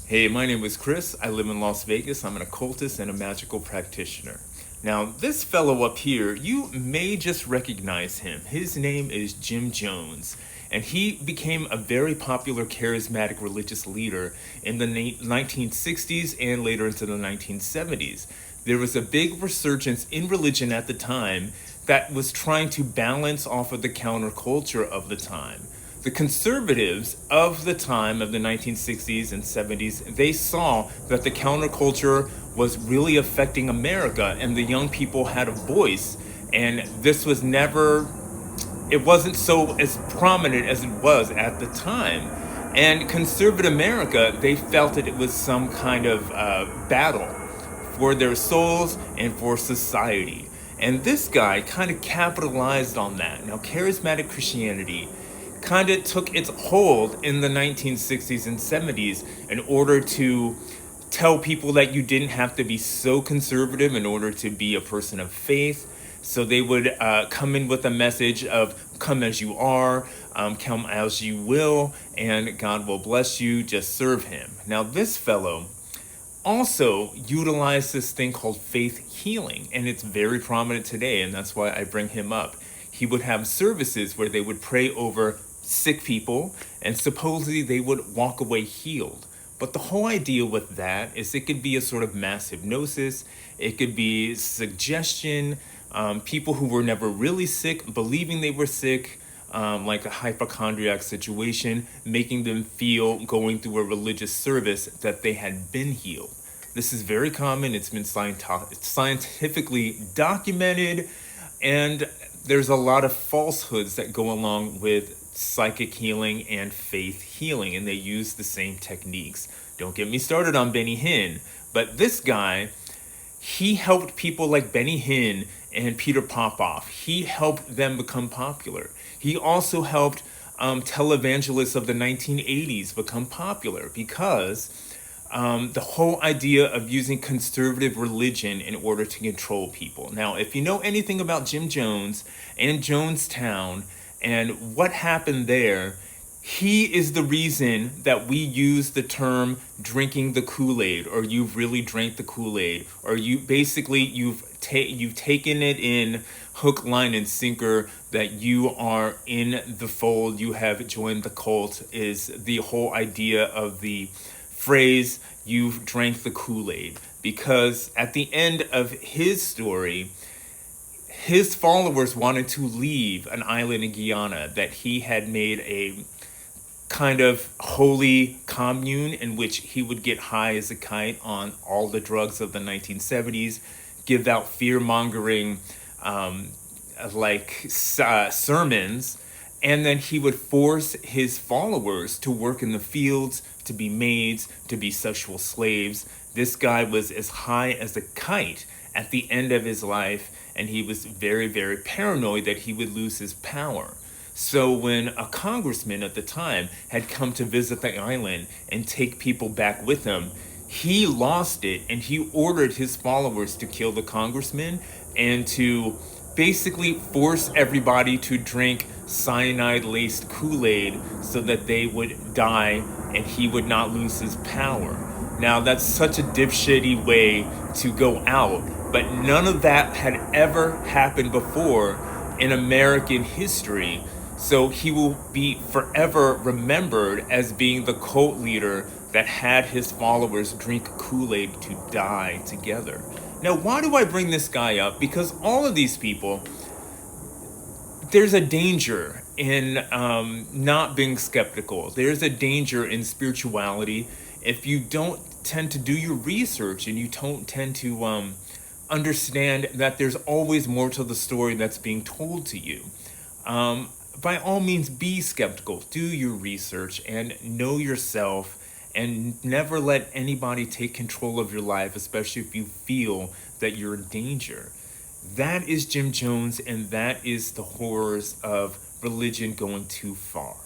Hey, my name is Chris. I live in Las Vegas. I'm an occultist and a magical practitioner. Now, this fellow up here, you may just recognize him. His name is Jim Jones, and he became a very popular charismatic religious leader in the 1960s and later into the 1970s. There was a big resurgence in religion at the time that was trying to balance off of the counterculture of the time. The conservatives of the time of the 1960s and 70s, they saw that the counterculture was really affecting America and the young people had a voice. And this was never, it wasn't so as prominent as it was at the time. And conservative America, they felt that it was some kind of battle for their souls and for society. And this guy kind of capitalized on that. Now, charismatic Christianity kind of took its hold in the 1960s and 70s in order to tell people that you didn't have to be so conservative in order to be a person of faith. So they would come in with a message of come as you are, come as you will, and God will bless you, just serve him. Now this fellow also utilized this thing called faith healing, and it's very prominent today, and that's why I bring him up. He would have services where they would pray over sick people, and supposedly they would walk away healed. But the whole idea with that is it could be a sort of mass hypnosis, it could be suggestion, people who were never really sick, believing they were sick, like a hypochondriac situation, making them feel going through a religious service that they had been healed. This is very common, it's been scientifically documented, and there's a lot of falsehoods that go along with psychic healing and faith healing, and they use the same techniques. Don't get me started on Benny Hinn, but this guy, he helped people like Benny Hinn and Peter Popoff. He helped them become popular. He also helped televangelists of the 1980s become popular because the whole idea of using conservative religion in order to control people. Now, if you know anything about Jim Jones and Jonestown and what happened there, he is the reason that we use the term drinking the Kool-Aid, or you've really drank the Kool-Aid, or you've taken it in hook, line, and sinker that you are in the fold, you have joined the cult, is the whole idea of the phrase, you've drank the Kool-Aid. Because at the end of his story, his followers wanted to leave an island in Guyana that he had made a kind of holy commune in which he would get high as a kite on all the drugs of the 1970s, give out fear-mongering sermons, and then he would force his followers to work in the fields, to be maids, to be sexual slaves. This guy was as high as a kite at the end of his life, and he was very, very paranoid that he would lose his power. So when a congressman at the time had come to visit the island and take people back with him, he lost it, and he ordered his followers to kill the congressman and to basically force everybody to drink cyanide-laced Kool-Aid so that they would die and he would not lose his power. Now, that's such a dipshitty way to go out, but none of that had ever happened before in American history. So he will be forever remembered as being the cult leader that had his followers drink Kool-Aid to die together. Now, why do I bring this guy up? Because all of these people, there's a danger in not being skeptical. There's a danger in spirituality if you don't tend to do your research and you don't tend to understand that there's always more to the story that's being told to you. By all means, be skeptical, do your research, and know yourself, and never let anybody take control of your life, especially if you feel that you're in danger. That is Jim Jones, and that is the horrors of religion going too far.